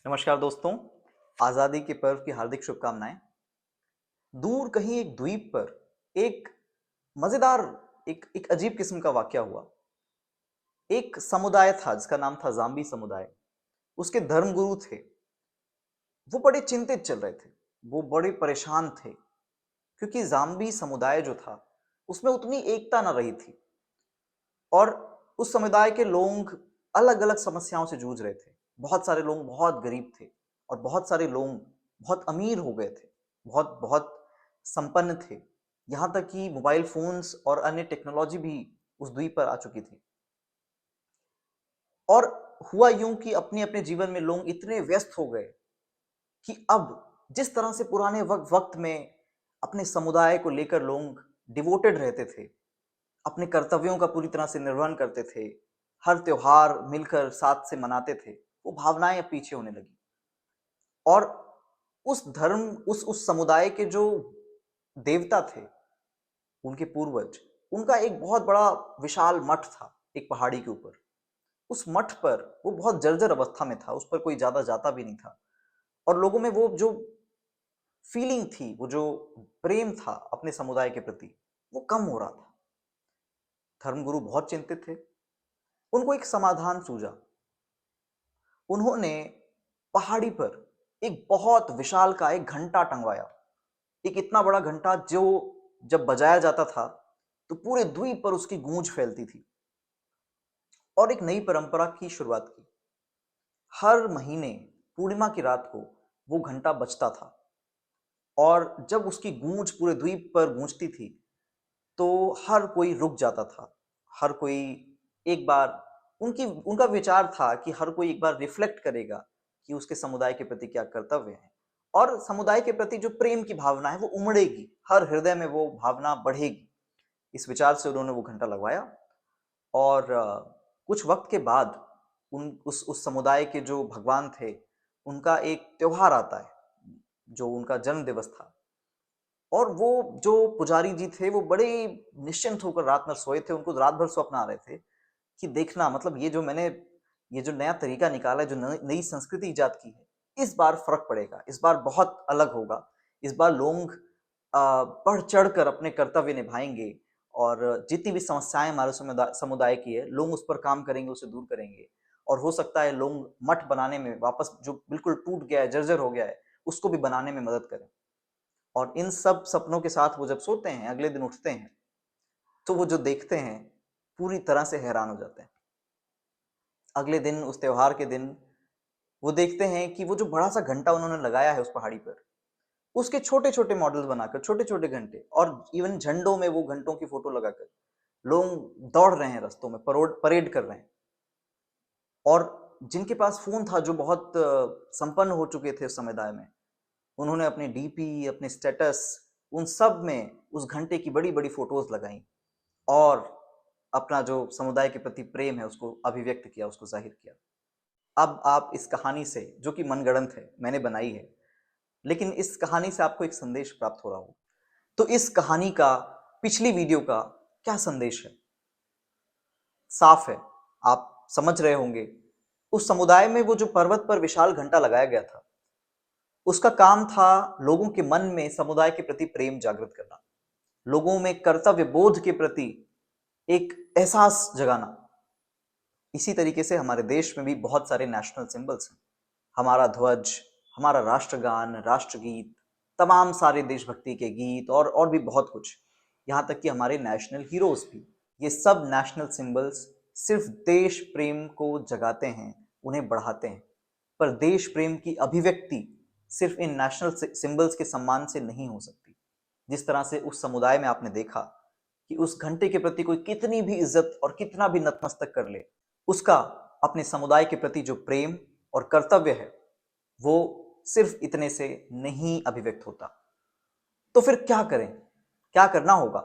नमस्कार दोस्तों। आज़ादी के पर्व की हार्दिक शुभकामनाएं। दूर कहीं एक द्वीप पर एक मज़ेदार एक अजीब किस्म का वाक़या हुआ। एक समुदाय था जिसका नाम था ज़ाम्बी समुदाय। उसके धर्मगुरु थे। वो बड़े चिंतित चल रहे थे। वो बड़े परेशान थे क्योंकि ज़ाम्बी समुदाय जो था, उसमें उतनी एकता ना रही थी और उस समुदाय के लोग अलग-अलग समस्याओं से जूझ रहे थे। बहुत सारे लोग बहुत गरीब थे और बहुत सारे लोग बहुत अमीर हो गए थे, बहुत बहुत संपन्न थे। यहाँ तक कि मोबाइल फ़ोन्स और अन्य टेक्नोलॉजी भी उस द्वीप पर आ चुकी थी। और हुआ यूँ कि अपने-अपने जीवन में लोग इतने व्यस्त हो गए कि अब जिस तरह से पुराने वक़्त में अपने समुदाय को लेकर लोग डिवोटेड रहते थे, अपने कर्तव्यों का पूरी तरह से निर्वहन करते थे, हर त्योहार मिलकर साथ से मनाते थे, वो भावनाएँ अब पीछे होने लगी। और उस धर्म उस समुदाय के जो देवता थे, उनके पूर्वज, उनका एक बहुत बड़ा विशाल मठ था, एक पहाड़ी के ऊपर। उस मठ पर वो बहुत जर्जर अवस्था में था, उस पर कोई ज़्यादा जाता भी नहीं था और लोगों में वो जो फीलिंग थी, वो जो प्रेम था अपने समुदाय के प्रति, वो कम हो रहा था। धर्मगुरु बहुत चिंतित थे। उनको एक समाधान सूझा। उन्होंने पहाड़ी पर एक बहुत विशालकाय घंटा टंगवाया। एक इतना बड़ा घंटा जो जब बजाया जाता था, तो पूरे द्वीप पर उसकी गूंज फैलती थी और एक नई परंपरा की शुरुआत की। हर महीने पूर्णिमा की रात को वो घंटा बजता था और जब उसकी गूंज पूरे द्वीप पर गूंजती थी, तो हर कोई रुक जाता था। हर कोई एक बार उनकी उनका विचार था कि हर कोई एक बार रिफ्लेक्ट करेगा कि उसके समुदाय के प्रति क्या कर्तव्य है और समुदाय के प्रति जो प्रेम की भावना है वो उमड़ेगी, हर हृदय में वो भावना बढ़ेगी। इस विचार से उन्होंने वो घंटा लगवाया और कुछ वक्त के बाद उस समुदाय के जो भगवान थे, उनका एक त्योहार आता है, जो उनका जन्म दिवस था। और वो जो पुजारी जी थे, वो बड़े निश्चिंत होकर रात भर सोए थे। उनको रात भर स्वप्न आ रहे थे कि देखना, मतलब ये जो नया तरीका निकाला है, जो नई संस्कृति इजाद की है, इस बार फर्क पड़ेगा, इस बार बहुत अलग होगा। इस बार लोग बढ़ चढ़ कर अपने कर्तव्य निभाएंगे और जितनी भी समस्याएं हमारे समुदाय की है, लोग उस पर काम करेंगे, उसे दूर करेंगे। और हो सकता है लोग मठ बनाने में वापस, जो बिल्कुल टूट गया है, जर्जर हो गया है, उसको भी बनाने में मदद करें। और इन सब सपनों के साथ वो जब सोते हैं, अगले दिन उठते हैं, तो वो जो देखते हैं, पूरी तरह से हैरान हो जाते हैं। अगले दिन, उस त्योहार के दिन, वो देखते हैं कि वो जो बड़ा सा घंटा उन्होंने लगाया है उस पहाड़ी पर, उसके छोटे छोटे मॉडल्स बनाकर, छोटे छोटे घंटे, और इवन झंडों में वो घंटों की फोटो लगाकर लोग दौड़ रहे हैं, रस्तों में परेड कर रहे हैं। और जिनके पास फोन था, जो बहुत संपन्न हो चुके थे उस समुदाय में, उन्होंने अपने डीपी, अपने स्टेटस, उन सब में उस घंटे की बड़ी बड़ी फोटोज लगाई और अपना जो समुदाय के प्रति प्रेम है उसको अभिव्यक्त किया, उसको जाहिर किया। अब आप इस कहानी से, जो कि मनगढ़ंत है, मैंने बनाई है, लेकिन इस कहानी से आपको एक संदेश प्राप्त हो रहा हो, तो इस कहानी का, पिछली वीडियो का क्या संदेश है? साफ है, आप समझ रहे होंगे। उस समुदाय में वो जो पर्वत पर विशाल घंटा लगाया गया था, उसका काम था लोगों के मन में समुदाय के प्रति प्रेम जागृत करना, लोगों में कर्तव्य बोध के प्रति एक एहसास जगाना। इसी तरीके से हमारे देश में भी बहुत सारे नेशनल सिंबल्स हैं। हमारा ध्वज, हमारा राष्ट्रगान, राष्ट्रगीत, तमाम सारे देशभक्ति के गीत और भी बहुत कुछ, यहाँ तक कि हमारे नेशनल हीरोज भी। ये सब नेशनल सिंबल्स सिर्फ देश प्रेम को जगाते हैं, उन्हें बढ़ाते हैं। पर देश प्रेम की अभिव्यक्ति सिर्फ इन नेशनल सिंबल्स के सम्मान से नहीं हो सकती। जिस तरह से उस समुदाय में आपने देखा कि उस घंटे के प्रति कोई कितनी भी इज्जत और कितना भी नतमस्तक कर ले, उसका अपने समुदाय के प्रति जो प्रेम और कर्तव्य है, वो सिर्फ इतने से नहीं अभिव्यक्त होता। तो फिर क्या करें? क्या करना होगा?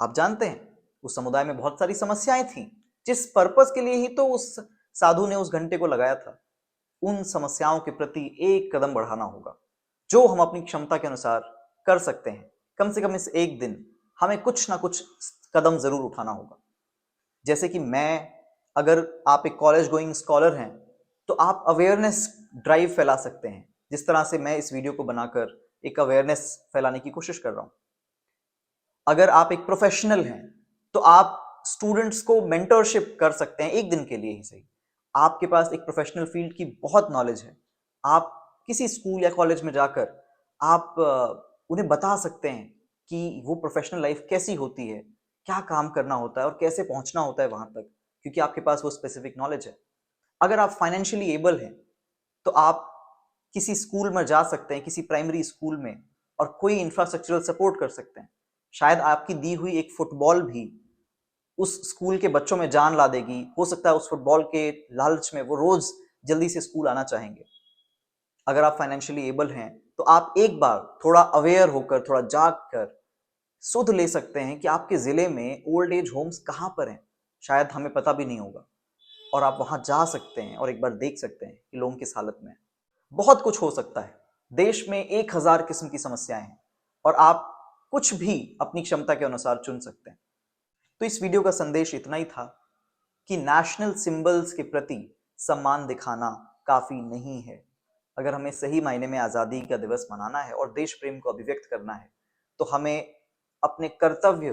आप जानते हैं, उस समुदाय में बहुत सारी समस्याएं थीं। जिस पर्पस के लिए ही तो उस साधु ने उस घंटे को लगाया था, उन समस्याओं के प्रति एक कदम बढ़ाना होगा, जो हम अपनी क्षमता के अनुसार कर सकते हैं। कम से कम इस एक दिन हमें कुछ ना कुछ कदम जरूर उठाना होगा। जैसे कि मैं, अगर आप एक कॉलेज गोइंग स्कॉलर हैं, तो आप अवेयरनेस ड्राइव फैला सकते हैं, जिस तरह से मैं इस वीडियो को बनाकर एक अवेयरनेस फैलाने की कोशिश कर रहा हूं। अगर आप एक प्रोफेशनल हैं तो आप स्टूडेंट्स को मेंटरशिप कर सकते हैं, एक दिन के लिए ही सही। आपके पास एक प्रोफेशनल फील्ड की बहुत नॉलेज है, आप किसी स्कूल या कॉलेज में जाकर आप उन्हें बता सकते हैं कि वो प्रोफेशनल लाइफ कैसी होती है, क्या काम करना होता है और कैसे पहुंचना होता है वहां तक, क्योंकि आपके पास वो स्पेसिफिक नॉलेज है। अगर आप फाइनेंशियली एबल हैं तो आप किसी स्कूल में जा सकते हैं, किसी प्राइमरी स्कूल में, और कोई इंफ्रास्ट्रक्चरल सपोर्ट कर सकते हैं। शायद आपकी दी हुई एक फुटबॉल भी उस स्कूल के बच्चों में जान ला देगी। हो सकता है उस फुटबॉल के लालच में वो रोज जल्दी से स्कूल आना चाहेंगे। अगर आप फाइनेंशियली एबल हैं तो आप एक बार थोड़ा अवेयर होकर, थोड़ा जाग कर सुध ले सकते हैं कि आपके जिले में ओल्ड एज होम्स कहां पर हैं। शायद हमें पता भी नहीं होगा, और आप वहां जा सकते हैं और एक बार देख सकते हैं कि लोग किस हालत में हैं। बहुत कुछ हो सकता है। देश में 1000 किस्म की समस्याएं हैं और आप कुछ भी अपनी क्षमता के अनुसार चुन सकते हैं। तो इस वीडियो का संदेश इतना ही था कि नेशनल सिंबल्स के प्रति सम्मान दिखाना काफी नहीं है। अगर हमें सही मायने में आजादी का दिवस मनाना है और देश प्रेम को अभिव्यक्त करना है तो हमें अपने कर्तव्य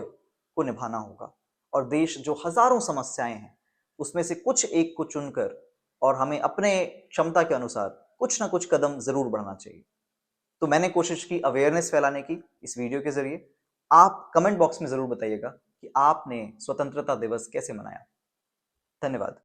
को निभाना होगा, और देश जो हजारों समस्याएं हैं उसमें से कुछ एक को चुनकर और हमें अपने क्षमता के अनुसार कुछ ना कुछ कदम जरूर बढ़ना चाहिए। तो मैंने कोशिश की अवेयरनेस फैलाने की इस वीडियो के जरिए। आप कमेंट बॉक्स में जरूर बताइएगा कि आपने स्वतंत्रता दिवस कैसे मनाया। धन्यवाद।